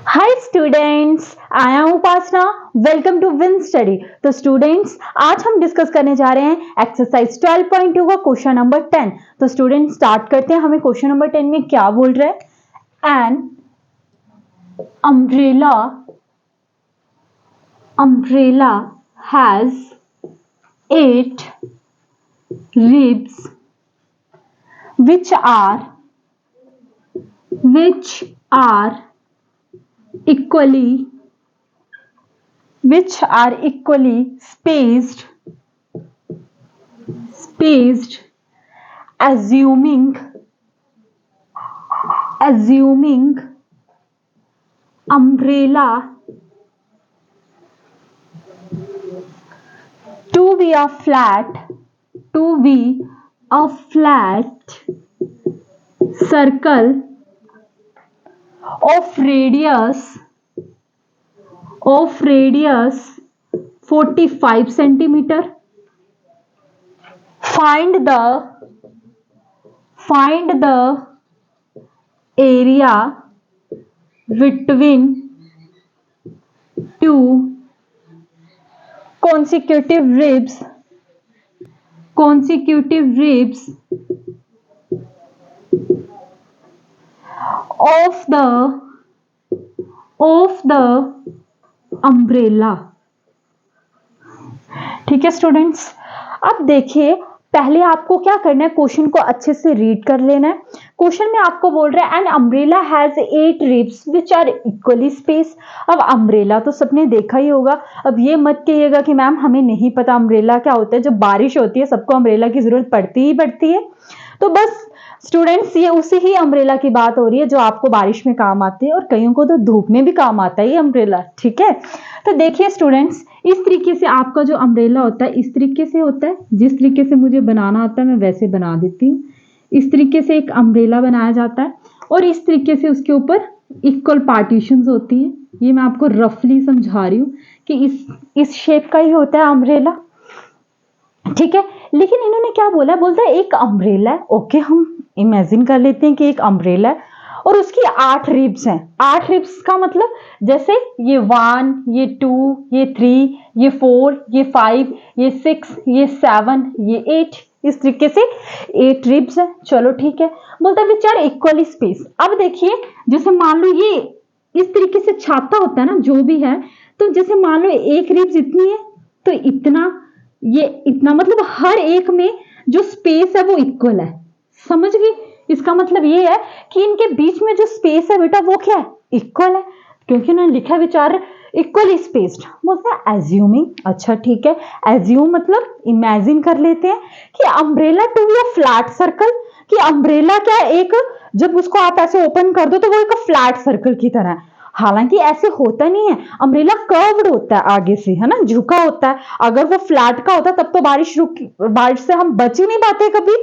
Hi students, I am Upasana. Welcome to Win Study. तो students, आज हम डिस्कस करने जा रहे हैं एक्सरसाइज 12.2 का क्वेश्चन नंबर 10। तो स्टूडेंट्स स्टार्ट करते हैं। हमें क्वेश्चन नंबर 10 में क्या बोल रहा है? An umbrella has 8 ribs which are equally spaced, assuming umbrella to be a flat circle of radius 45 centimeter. Find the area between two consecutive ribs of the umbrella। ठीक है स्टूडेंट्स, अब देखिए, पहले आपको क्या करना है, क्वेश्चन को अच्छे से रीड कर लेना है। क्वेश्चन में आपको बोल रहा है an umbrella has 8 ribs which are equally space. अब अम्ब्रेला तो सबने देखा ही होगा। अब ये मत कहिएगा कि मैम हमें नहीं पता अम्ब्रेला क्या होता है। जब बारिश होती है सबको अम्ब्रेला की जरूरत पड़ती है। तो बस स्टूडेंट्स, ये उसी ही अम्ब्रेला की बात हो रही है जो आपको बारिश में काम आती है, और कईयों को तो धूप में भी काम आता है ये अम्ब्रेला। ठीक है, तो देखिए स्टूडेंट्स, इस तरीके से आपका जो अम्ब्रेला होता है इस तरीके से होता है। जिस तरीके से मुझे बनाना आता है मैं वैसे बना देती हूँ। इस तरीके से एक अम्ब्रेला बनाया जाता है, और इस तरीके से उसके ऊपर इक्वल पार्टीशंस होती है। ये मैं आपको रफली समझा रही हूँ कि इस शेप का ही होता है अम्ब्रेला। ठीक है, लेकिन इन्होंने क्या बोला, बोलता है एक अम्ब्रेला है। ओके, हम इमेजिन कर लेते हैं कि एक अम्ब्रेला है और उसकी 8 रिब्स हैं। 8 रिब्स का मतलब जैसे ये 1, ये 2, ये 3, ये 4, ये 5, ये 6, ये 7, ये 8, इस तरीके से 8 रिब्स है। चलो ठीक है, बोलता है विच आर इक्वली स्पेस। अब देखिए, जैसे मान लो ये इस तरीके से छाता होता है ना, जो भी है, तो जैसे मान लो एक रिब्स इतनी है तो इतना, ये इतना, मतलब हर एक में जो स्पेस है वो इक्वल है। समझ गई? इसका मतलब ये है कि इनके बीच में जो स्पेस है बेटा वो क्या है, इक्वल है, क्योंकि उन्होंने लिखा विचार इक्वली स्पेस्ड। बोलते हैं एज्यूमिंग। अच्छा ठीक है, एज्यूम मतलब इमेजिन कर लेते हैं कि umbrella to be a flat circle, कि अम्ब्रेला क्या एक, जब उसको आप ऐसे ओपन कर दो तो वो एक फ्लैट सर्कल की तरह है। हालांकि ऐसे होता नहीं है, अम्ब्रेला कर्व्ड होता है आगे से, है ना, झुका होता है। अगर वो फ्लैट का होता तब तो बारिश से हम बच ही नहीं पाते कभी।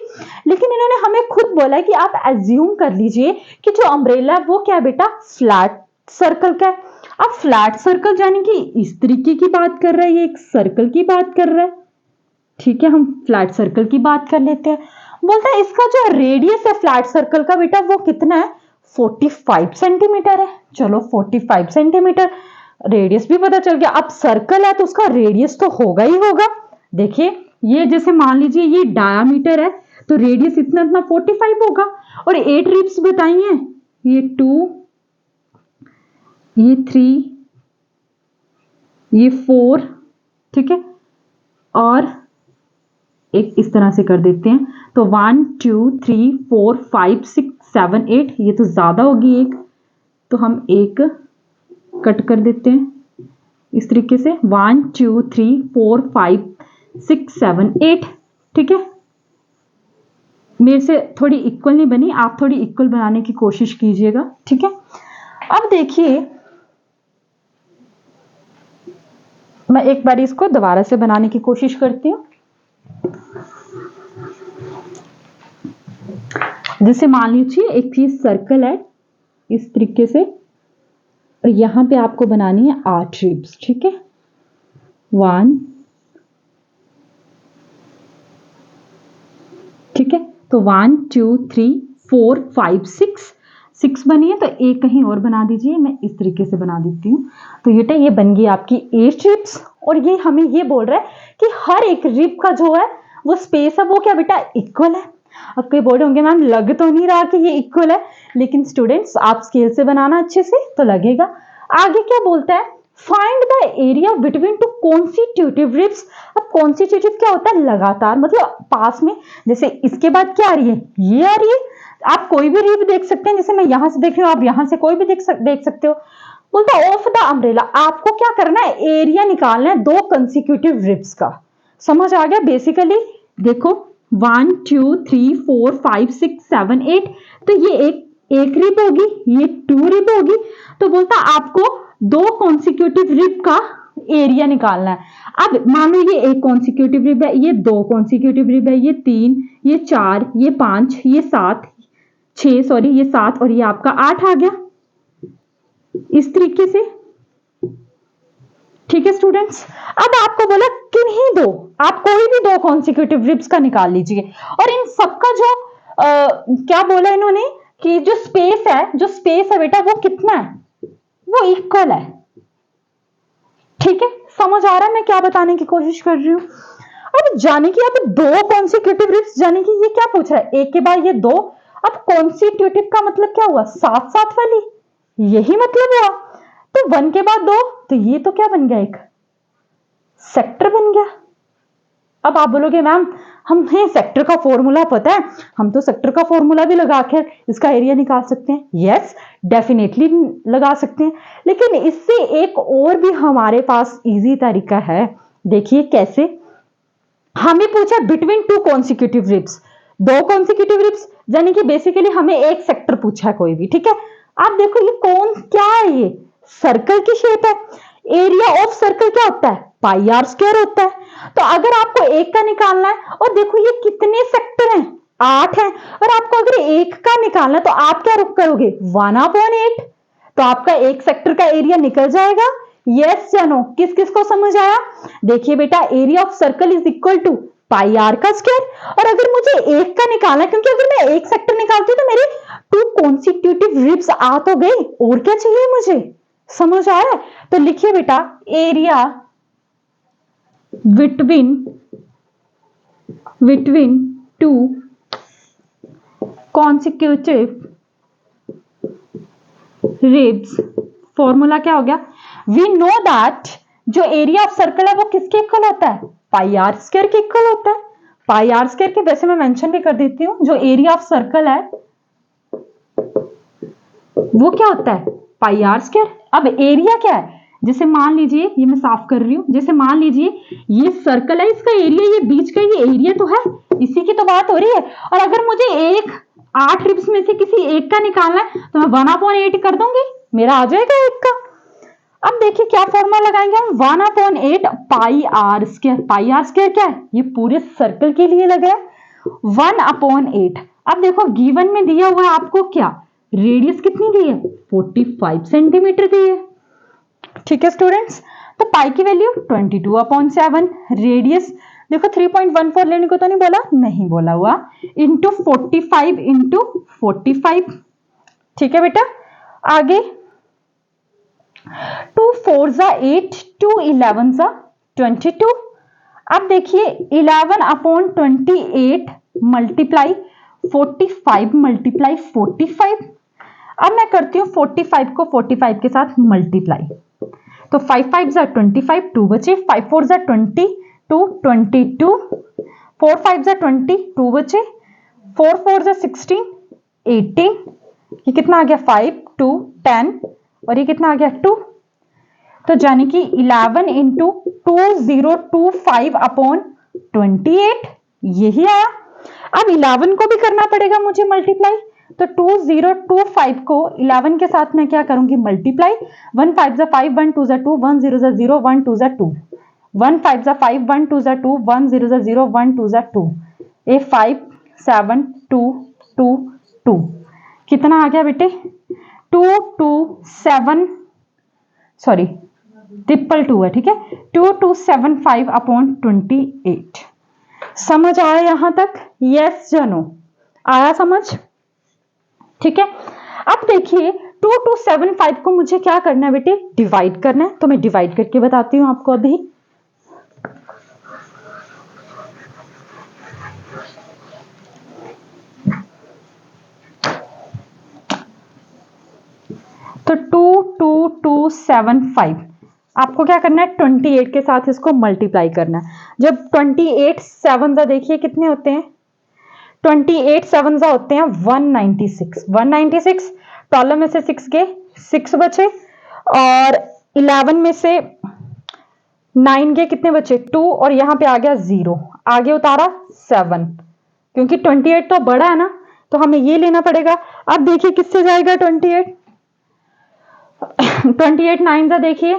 लेकिन इन्होंने हमें खुद बोला है कि आप एज्यूम कर लीजिए कि जो अम्ब्रेला है वो क्या है बेटा, फ्लैट सर्कल का है। अब फ्लैट सर्कल यानी कि इस तरीके की बात कर रहा है, ये एक सर्कल की बात कर रहा है। ठीक है, हम फ्लैट सर्कल की बात कर लेते हैं। बोलता है इसका जो रेडियस है फ्लैट सर्कल का बेटा वो कितना है, 45 सेंटीमीटर है। चलो 45 सेंटीमीटर, रेडियस भी पता चल गया। अब सर्कल है तो उसका रेडियस तो होगा ही होगा। देखिए, ये जैसे मान लीजिए ये डायामीटर है तो रेडियस इतना इतना 45 होगा। और 8 रिब्स बताइए, ये 2, ये 3, ये 4, ठीक है, और एक इस तरह से कर देते हैं। तो 1 2 3 4 5 6 7 8, ये तो ज्यादा होगी एक, तो हम एक कट कर देते हैं इस तरीके से। 1 2 3 4 5 6 7 8। ठीक है, मेरे से थोड़ी इक्वल नहीं बनी, आप थोड़ी इक्वल बनाने की कोशिश कीजिएगा। ठीक है, अब देखिए, मैं एक बार इसको दोबारा से बनाने की कोशिश करती हूँ। जैसे मान लीजिए एक चीज सर्कल है इस तरीके से, और यहां पे आपको बनानी है 8 रिब्स। ठीक है, 1, ठीक है, तो 1 2 3 4 5 6 6 बनी है तो एक कहीं और बना दीजिए, मैं इस तरीके से बना देती हूँ। तो ये बन गई आपकी 8 रिब्स। और ये हमें ये बोल रहा है कि हर एक रिब का जो है वो स्पेस है वो क्या बेटा इक्वल है। अब कोई बोल रहे होंगे मैम लग तो नहीं रहा कि ये इक्वल है, लेकिन स्टूडेंट्स आप स्केल से बनाना अच्छे से तो लगेगा। आगे क्या बोलता है, find the area between two constitutive ribs. अब कॉन्स्टिट्यूटिव क्या होता है, लगातार, मतलब पास में। जैसे इसके बाद क्या आ रही है, ये आ रही है। आप कोई भी रिब देख सकते हैं, जैसे मैं यहां से देख रही हूं, आप यहां से कोई भी देख सकते हो। बोलता ऑफ द अम्ब्रेला, आपको क्या करना है, एरिया निकालना है दो कंसिक्यूटिव रिब्स का। समझ आ गया बेसिकली। देखो 1 2 3 4 5 6 7 8, तो ये एक रिब होगी, ये 2 रिब होगी। तो बोलता आपको दो कॉन्सिक्यूटिव रिब का एरिया निकालना है। अब मान लो ये एक कॉन्सिक्यूटिव रिब है, ये दो कॉन्सिक्यूटिव रिब है, ये 3, ये 4, ये 5, ये 7, 6 सॉरी ये 7 और ये आपका 8 आ गया इस तरीके से। ठीक है स्टूडेंट्स, अब आपको बोला किन्हीं दो, आप कोई भी दो कॉन्सिक्यूटिव रिब्स का निकाल लीजिए और इन सबका जो क्या बोला इन्होंने कि जो स्पेस है बेटा वो कितना है, वो इक्वल है। ठीक है, समझ आ रहा है मैं क्या बताने की कोशिश कर रही हूं। अब जाने की अब दो कॉन्सिक्यूटिव रिब्स, जाने की ये क्या पूछ रहा है, एक के बाद ये दो। अब कॉन्सिक्यूटिव का मतलब क्या हुआ, साथ साथ वाली, यही मतलब हुआ। तो 1 के बाद 2, तो ये तो क्या बन गया, एक सेक्टर बन गया। अब आप बोलोगे मैम हमें सेक्टर का फॉर्मूला पता है, हम तो सेक्टर का फॉर्मूला भी लगा कर इसका एरिया निकाल सकते हैं। यस डेफिनेटली लगा सकते हैं, लेकिन इससे एक और भी हमारे पास इजी तरीका है। देखिए कैसे, हमें पूछा बिटवीन टू कॉन्सिक्यूटिव रिब्स, दो कॉन्सिक्यूटिव रिब्स, यानी कि बेसिकली हमें एक सेक्टर पूछा है कोई भी। ठीक है, आप देखो ये कौन क्या है, ये सर्कल की शेप है। एरिया ऑफ सर्कल क्या होता है, पाई आर स्क्वायर होता है। तो अगर आपको एक का निकालना है, और देखो ये कितने सेक्टर हैं, 8 हैं, और आपको अगर एक का निकालना है तो आप क्या करोगे, 1/8। तो आपका एक सेक्टर का एरिया निकल जाएगा। यस या नो, किस किस को समझ आया। देखिए बेटा area of circle is equal to pi R का स्क्वायर, और अगर मुझे एक का निकालना है, क्योंकि अगर मैं एक सेक्टर निकालती हूँ तो मेरे टू कॉन्सिक्यूटिव रिब्स आ तो गई, और क्या चाहिए मुझे, समझ आ रहा है। तो लिखिए बेटा area between two consecutive ribs, formula क्या हो गया, वी नो दैट जो एरिया ऑफ सर्कल है वो किसके इक्वल होता है, पाई आर स्क्वायर के इक्वल होता है। पाई आर स्क्वायर के वैसे मैं मेंशन भी कर देती हूं, जो एरिया ऑफ सर्कल है वो क्या होता है, पाई आर स्क्वायर। अब एरिया क्या है, जैसे मान लीजिए ये मैं साफ कर रही हूं, जैसे मान लीजिए ये सर्कल है, इसका एरिया ये बीच का ये एरिया तो है, इसी की तो बात हो रही है। और अगर मुझे 8 रिब्स में से किसी एक का निकालना है तो मैं 1/8 कर दूंगी, मेरा आ जाएगा एक का। अब देखिए क्या फॉर्मूला लगाएंगे हम, 1/8 pi r square. Pi r square क्या है, ये पूरे सर्कल के लिए लगा है, 1/8। अब देखो गिवन में दिया हुआ है आपको क्या, रेडियस कितनी दी है, 45 सेंटीमीटर दी है। ठीक है स्टूडेंट्स, तो पाई की वैल्यू 22/7, रेडियस देखो 3.14 लेने को तो नहीं बोला, नहीं बोला हुआ, इंटू 45 इंटू 45। ठीक है बेटा, आगे 2 4 जा 8, 2 11 जा 22। अब देखिए 11/28 मल्टीप्लाई 45 मल्टीप्लाई 45। अब मैं करती हूं 45 को 45 के साथ मल्टीप्लाई, तो 5 5 जा 25, 2 बचे, 5 4 जा 20, 2 22, 4 5 जा 20, 2 बचे, 4 4 जा 16, 18, ये कितना आ गया 5 2 10, और ये कितना आ गया 2। तो यानी कि 11 इंटू 2025/28 यही आया। अब 11 को भी करना पड़ेगा मुझे मल्टीप्लाई, तो 2025 को 11 के साथ मैं क्या करूंगी मल्टीप्लाई, 1 5 जा 5, 1 2 जा 2, 1 0 जा 0, 1 2 जा 2, 1 5 जा 5, 1 2 जा 2, 1 0 जा 0, 1 2 जा 2, ये 5 7 2 2 2, कितना आ गया बेटे 2275, सॉरी 222 है, ठीक है 2275/28। समझ आया यहां तक, यस या नो, आया समझ। ठीक है। अब देखिए 2275 को मुझे क्या करना है बेटे, डिवाइड करना है। तो मैं डिवाइड करके बताती हूं आपको अभी। तो 22275 आपको क्या करना है, 28 के साथ इसको मल्टीप्लाई करना है। जब 28 7 देखिए कितने होते हैं, 28 7 होते हैं 196। 196 12 में से 6 गए, 6 बचे, और 11 में से 9 के कितने बचे, 2, और यहां पे आ गया 0, आगे उतारा 7, क्योंकि 28 तो बड़ा है ना, तो हमें ये लेना पड़ेगा। अब देखिए किससे जाएगा 28, 28 9 देखिए,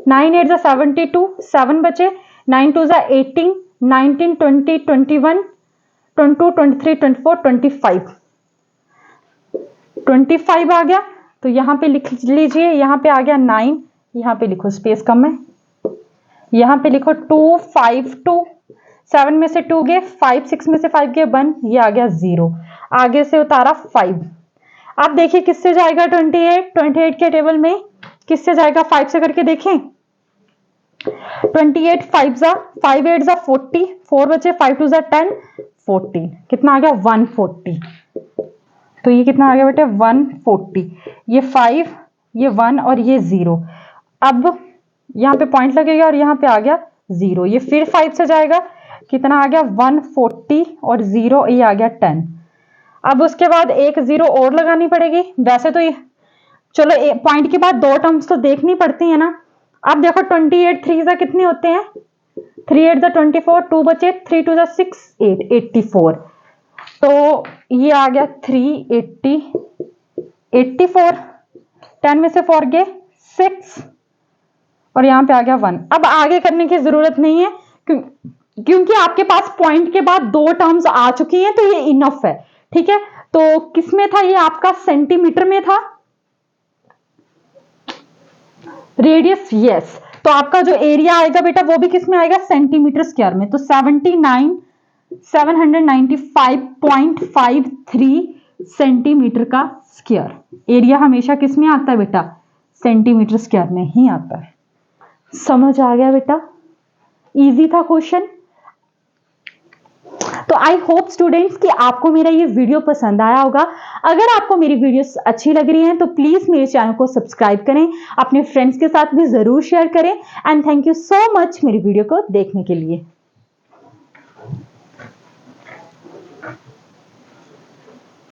9 8 72, 7 बचे, 9 2 18, 19 20 21 22 23 24 25, 25 आ गया। तो यहां पे लिख लीजिए, यहां पे आ गया 9, यहां पे लिखो, स्पेस कम है, यहां पे लिखो 2 5 2, 7 में से 2 गए, 5 6 में से 5 गए 1, ये आ गया 0, आगे से उतारा 5। अब देखिए किससे जाएगा 28, 28 के टेबल में किससे जाएगा, 5 से करके देखें। 28 5 8 40, 4 बचे, 5 2 10 14, कितना आ गया 140। तो ये कितना आ गया बेटे 140, ये 5, ये 1 और ये 0। अब यहाँ पे पॉइंट लगेगा और यहाँ पे आ गया 0, ये फिर 5 से जाएगा, कितना आ गया 140 और 0, ये आ गया 10। अब उसके बाद एक 0 और लगानी पड़ेगी। वैसे तो ये चलो पॉइंट के बाद 2 टर्म्स तो देखनी पड़ती है ना। अब देखो 28 3 कितने होते हैं, 3 8 24, 2 बचे, 3 2 6 8 84। तो ये आ गया 380 84, 10 में से 4 गए 6, और यहां पे आ गया 1। अब आगे करने की जरूरत नहीं है क्योंकि आपके पास पॉइंट के बाद 2 टर्म्स आ चुकी हैं, तो ये इनफ है। ठीक है, तो किसमें था ये आपका, सेंटीमीटर में था, रेडियस, यस। तो आपका जो एरिया आएगा बेटा वो भी किसमें आएगा, सेंटीमीटर स्क्वायर में। तो 79795.53 सेंटीमीटर का स्क्वायर एरिया हमेशा किसमें आता है बेटा, सेंटीमीटर स्क्वायर में ही आता है। समझ आ गया बेटा, इजी था क्वेश्चन। तो आई होप स्टूडेंट्स कि आपको मेरा ये वीडियो पसंद आया होगा। अगर आपको मेरी वीडियोस अच्छी लग रही हैं तो प्लीज मेरे चैनल को सब्सक्राइब करें, अपने फ्रेंड्स के साथ भी जरूर शेयर करें। And thank you so much मेरी वीडियो को देखने के लिए।